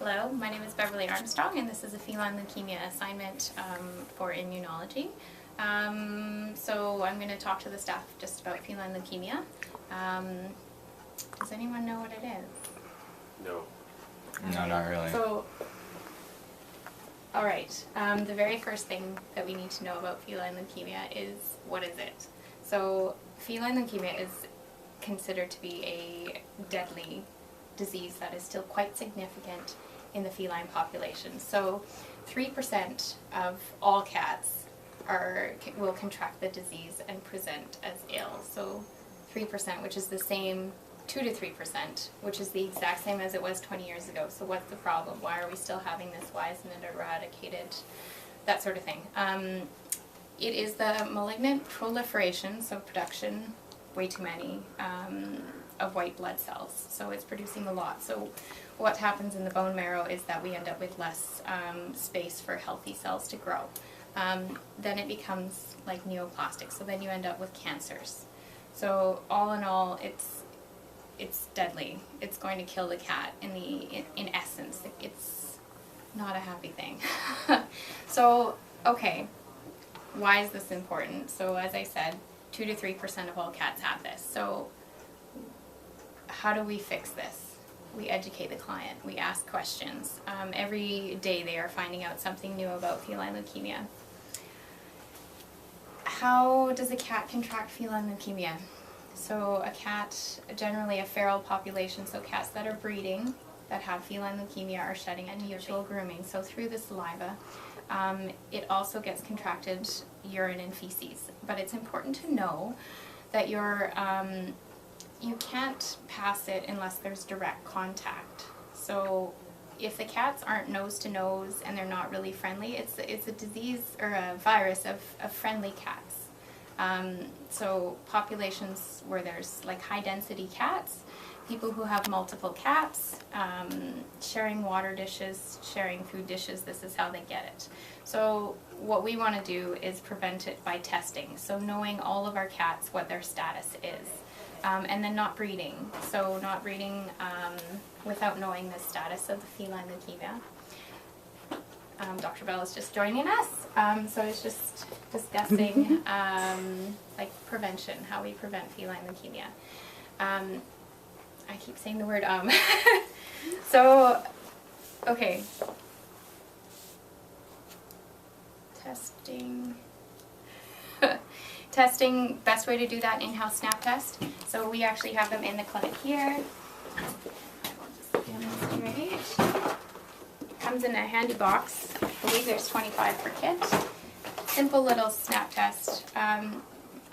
Hello, my name is Beverly Armstrong and this is a feline leukemia assignment for immunology. So I'm going to talk to the staff just about feline leukemia. Does anyone know what it is? No. No, not really. So, alright, the very first thing that we need to know about feline leukemia is what is it? So feline leukemia is considered to be a deadly disease that is still quite significant in the feline population. So 3% of all cats will contract the disease and present as ill. So 3%, which is the same, 2 to 3%, which is the exact same as it was 20 years ago. So what's the problem? Why are we still having this? Why isn't it eradicated? That sort of thing. It is the malignant proliferation, so production, way too many, of white blood cells. So it's producing a lot. So what happens in the bone marrow is that we end up with less space for healthy cells to grow. Then it becomes like neoplastic. So then you end up with cancers. So all in all, it's deadly. It's going to kill the cat in essence. It's not a happy thing. So, okay, why is this important? So as I said, 2 to 3% of all cats have this. So how do we fix this? We educate the client. We ask questions. Every day they are finding out something new about feline leukemia. How does a cat contract feline leukemia? So a cat, generally a feral population, so cats that are breeding, that have feline leukemia are shedding unusual grooming. So through the saliva, it also gets contracted urine and feces. But it's important to know that you can't pass it unless there's direct contact. So if the cats aren't nose to nose and they're not really friendly, it's a disease or a virus of friendly cats. So populations where there's like high density cats, people who have multiple cats, sharing water dishes, sharing food dishes, this is how they get it. So what we want to do is prevent it by testing. So knowing all of our cats, what their status is. And then not breeding. So not breeding without knowing the status of the feline leukemia. Dr. Bell is just joining us. So it's just discussing like prevention, how we prevent feline leukemia. I keep saying the word So, okay. Testing. Testing, best way to do that, in-house snap test. So we actually have them in the clinic here. I will just demonstrate. Comes in a handy box. I believe there's 25 per kit. Simple little snap test.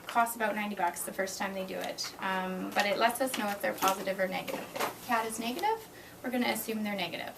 Costs about $90 the first time they do it. But it lets us know if they're positive or negative. If the cat is negative, we're going to assume they're negative.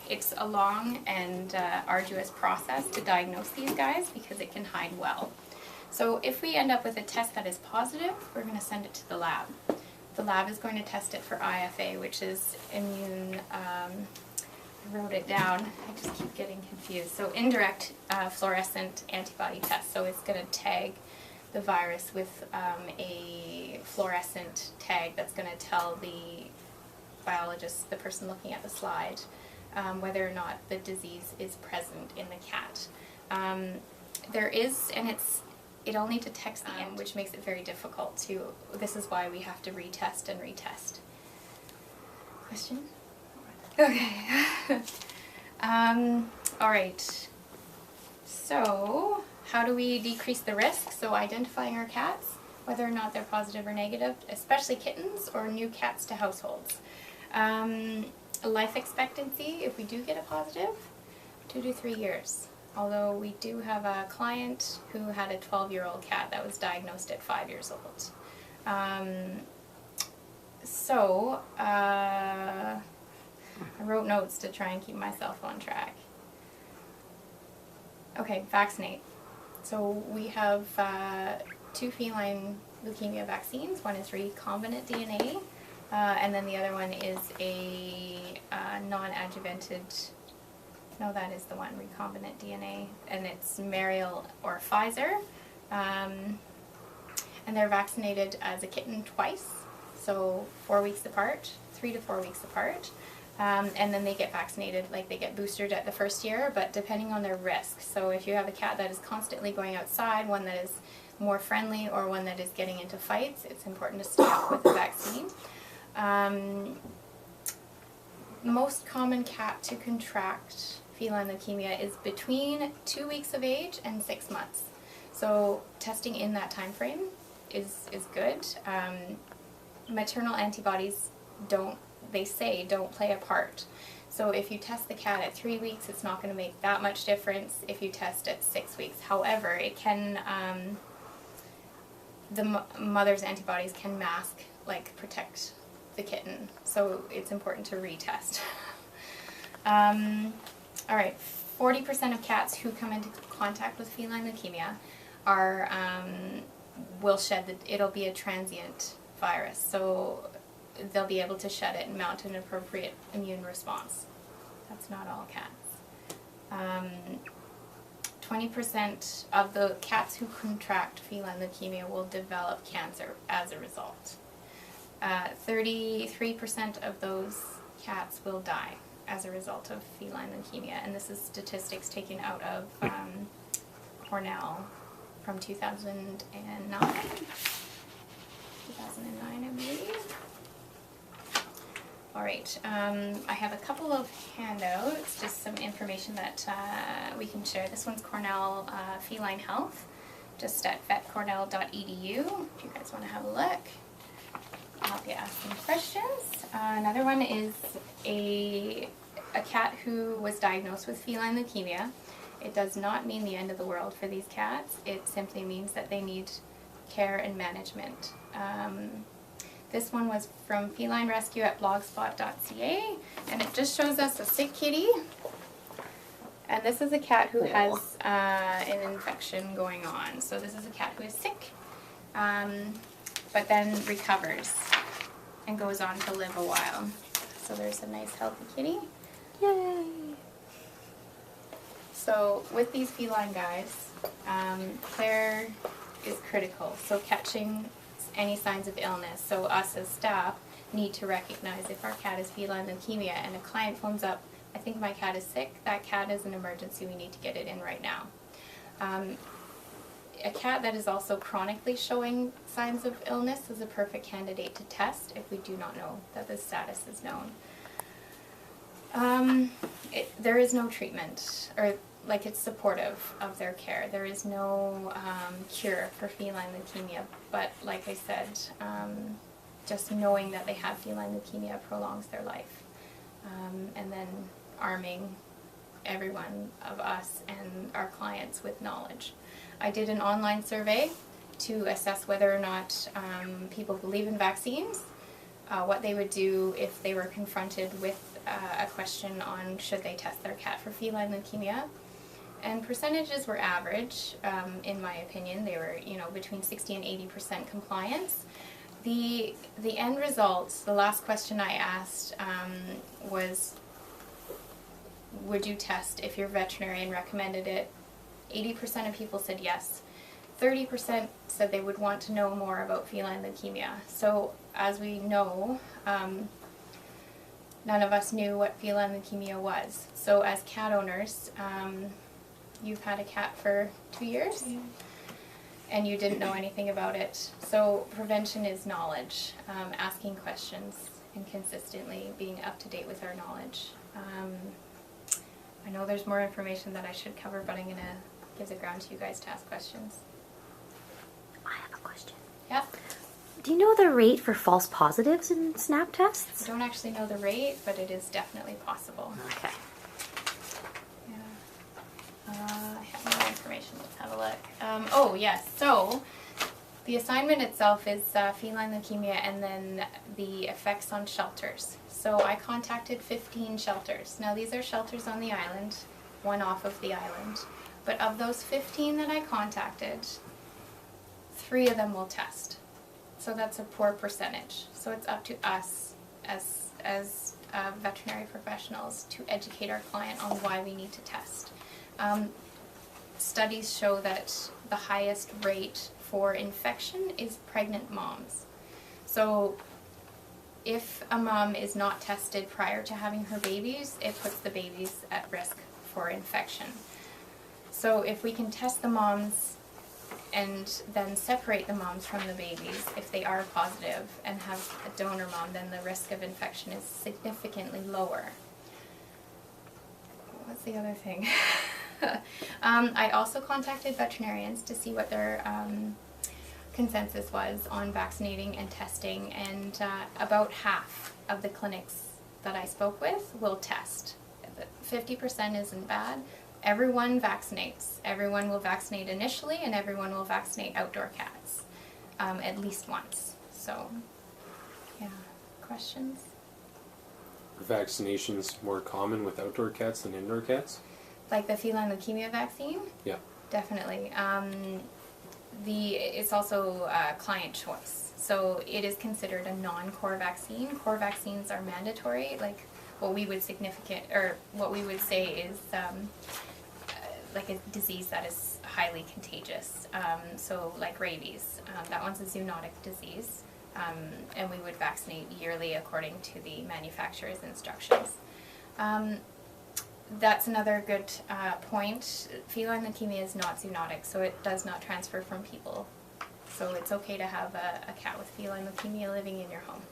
It's a long and arduous process to diagnose these guys because it can hide well. So if we end up with a test that is positive, we're going to send it to the lab. The lab is going to test it for IFA, which is immune, I wrote it down, I just keep getting confused. So indirect fluorescent antibody test. So it's going to tag the virus with a fluorescent tag that's going to tell the biologist, the person looking at the slide, whether or not the disease is present in the cat. There is, and it only detects the end, which makes it very difficult to, this is why we have to retest and retest. Question? Okay. Alright. So, how do we decrease the risk? So identifying our cats, whether or not they're positive or negative, especially kittens or new cats to households. Life expectancy, if we do get a positive, 2 to 3 years. Although we do have a client who had a 12-year-old cat that was diagnosed at 5 years old. I wrote notes to try and keep myself on track. Okay, vaccinate. So we have 2 feline leukemia vaccines. One is recombinant DNA. And then the other one is a non-adjuvanted, no, that is the one, recombinant DNA, and it's Mariel or Pfizer. And they're vaccinated as a kitten twice, so 4 weeks apart, 3 to 4 weeks apart. And then they get vaccinated, like they get boosted at the first year, but depending on their risk. So if you have a cat that is constantly going outside, one that is more friendly, or one that is getting into fights, it's important to stay up with the vaccine. Most common cat to contract feline leukemia is between 2 weeks of age and 6 months. So testing in that time frame is good. Maternal antibodies don't play a part. So if you test the cat at 3 weeks, it's not going to make that much difference if you test at 6 weeks. However, it can, the mother's antibodies can mask, like protect the kitten. So it's important to retest. All right, 40% of cats who come into contact with feline leukemia will shed it'll be a transient virus. So they'll be able to shed it and mount an appropriate immune response. That's not all cats. 20% of the cats who contract feline leukemia will develop cancer as a result. 33% of those cats will die as a result of feline leukemia, and this is statistics taken out of Cornell from 2009, I believe. All right, I have a couple of handouts, just some information that we can share. This one's Cornell Feline Health, just at vetcornell.edu, if you guys want to have a look. I'll help you ask some questions. Another one is a cat who was diagnosed with feline leukemia. It does not mean the end of the world for these cats. It simply means that they need care and management. This one was from Feline Rescue at blogspot.ca, and it just shows us a sick kitty. And this is a cat who has an infection going on. So this is a cat who is sick, but then recovers and goes on to live a while. So there's a nice healthy kitty. Yay! So with these feline guys, care is critical. So catching any signs of illness. So us as staff need to recognize if our cat is feline leukemia and a client phones up, I think my cat is sick, that cat is an emergency, we need to get it in right now. A cat that is also chronically showing signs of illness is a perfect candidate to test if we do not know that the status is known. There is no treatment, or like it's supportive of their care. There is no cure for feline leukemia, but like I said, just knowing that they have feline leukemia prolongs their life. And then arming everyone of us and our clients with knowledge. I did an online survey to assess whether or not people believe in vaccines, what they would do if they were confronted with a question on should they test their cat for feline leukemia. And percentages were average, in my opinion. They were, between 60 and 80% compliance. The end results, the last question I asked was, would you test if your veterinarian recommended it? 80% of people said yes. 30% said they would want to know more about feline leukemia. So as we know, none of us knew what feline leukemia was. So as cat owners, you've had a cat for 2 years, and you didn't know anything about it. So prevention is knowledge, asking questions, and consistently being up to date with our knowledge. I know there's more information that I should cover, but I'm going to give the ground to you guys to ask questions. I have a question. Yeah? Do you know the rate for false positives in SNAP tests? I don't actually know the rate, but it is definitely possible. Okay. I have more information. Let's have a look. Oh, yes. So the assignment itself is feline leukemia and then the effects on shelters. So I contacted 15 shelters. Now these are shelters on the island, one off of the island. But of those 15 that I contacted, 3 of them will test. So that's a poor percentage. So it's up to us as veterinary professionals to educate our client on why we need to test. Studies show that the highest rate for infection is pregnant moms. So if a mom is not tested prior to having her babies, it puts the babies at risk for infection. So if we can test the moms and then separate the moms from the babies if they are positive and have a donor mom, then the risk of infection is significantly lower. What's the other thing? I also contacted veterinarians to see what their consensus was on vaccinating and testing, and about half of the clinics that I spoke with will test. 50% isn't bad. Everyone vaccinates. Everyone will vaccinate initially, and everyone will vaccinate outdoor cats at least once. So, yeah. Questions? Are vaccinations more common with outdoor cats than indoor cats? Like the feline leukemia vaccine? Yeah. Definitely. It's also client choice. So it is considered a non-core vaccine. Core vaccines are mandatory. Like what we would say is like a disease that is highly contagious. So like rabies, that one's a zoonotic disease, and we would vaccinate yearly according to the manufacturer's instructions. That's another good point. Feline leukemia is not zoonotic, so it does not transfer from people. So it's okay to have a cat with feline leukemia living in your home.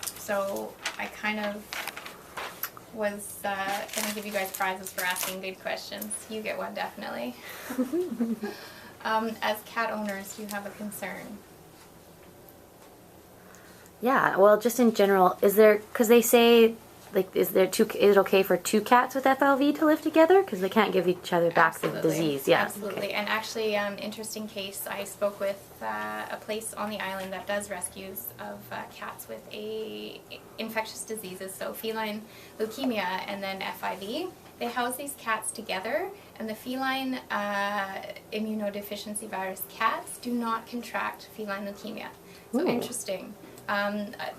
So I kind of was going to give you guys prizes for asking good questions. You get one, definitely. As cat owners, do you have a concern? Yeah, well, just in general, is there, because they say, like, is it okay for two cats with FLV to live together? Because they can't give each other back the disease. Yeah. Absolutely. Okay. And actually, interesting case, I spoke with a place on the island that does rescues of cats with infectious diseases, so feline leukemia and then FIV. They house these cats together, and the feline immunodeficiency virus cats do not contract feline leukemia. So interesting.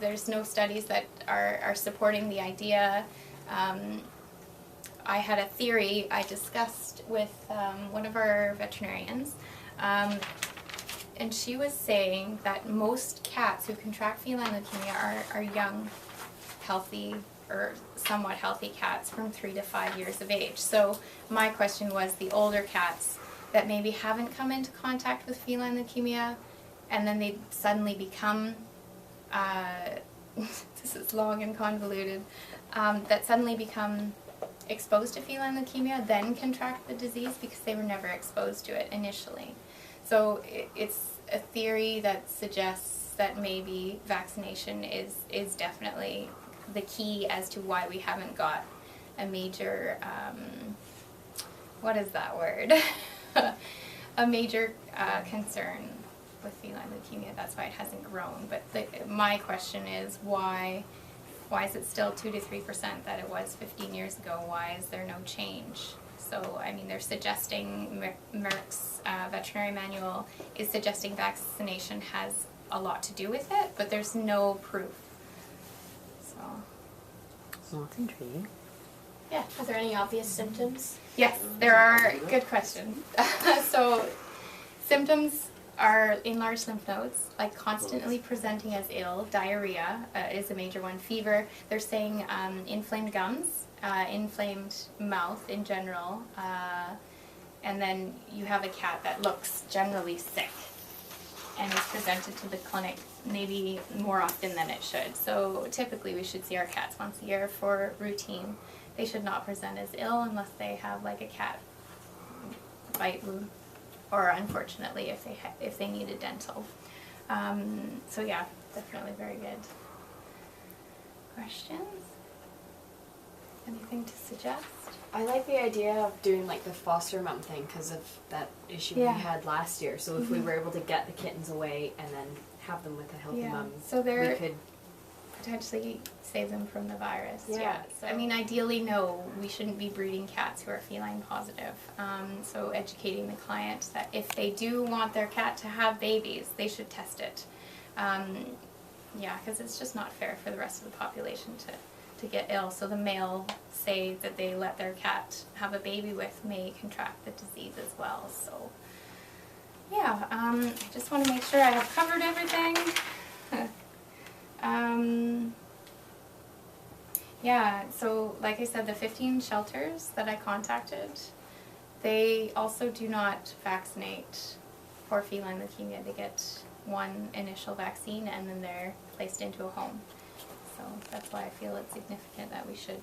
There's no studies that are supporting the idea. I had a theory I discussed with one of our veterinarians, and she was saying that most cats who contract feline leukemia are young, healthy, or somewhat healthy cats from 3 to 5 years of age. So my question was the older cats that maybe haven't come into contact with feline leukemia, and then they suddenly become this is long and convoluted, that suddenly become exposed to feline leukemia, then contract the disease because they were never exposed to it initially. So it's a theory that suggests that maybe vaccination is definitely the key as to why we haven't got a major, what is that word? A major concern with feline leukemia. That's why it hasn't grown. But my question is why is it still 2 to 3% that it was 15 years ago? Why is there no change? So I mean, they're suggesting Merck's veterinary manual is suggesting vaccination has a lot to do with it, but there's no proof. So Well, that's intriguing. yeah. Are there any obvious symptoms? Yes, there are. Good question. So symptoms are enlarged lymph nodes, like constantly presenting as ill. Diarrhea is a major one. Fever. They're saying inflamed gums, inflamed mouth in general, and then you have a cat that looks generally sick and is presented to the clinic maybe more often than it should. So typically we should see our cats once a year for routine. They should not present as ill unless they have like a cat bite wound, or unfortunately if they need a dental. So yeah, definitely very good. Questions? Anything to suggest? I like the idea of doing like the foster mom thing because of that issue Yeah. we had last year. So if we were able to get the kittens away and then have them with a healthy mom, so they're we could potentially save them from the virus. Yeah. So, I mean, ideally, no, we shouldn't be breeding cats who are feline positive. So educating the client that if they do want their cat to have babies, they should test it. Yeah, because it's just not fair for the rest of the population to get ill. So the male, say that they let their cat have a baby with, may contract the disease as well. So yeah, I just want to make sure I have covered everything. Yeah, so like I said, the 15 shelters that I contacted, they also do not vaccinate for feline leukemia. They get one initial vaccine and then they're placed into a home. So that's why I feel it's significant that we should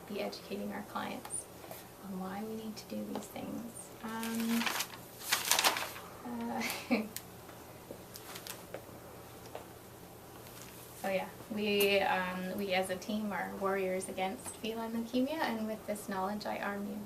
be educating our clients on why we need to do these things. So yeah, we as a team are warriors against feline leukemia, and with this knowledge I arm you.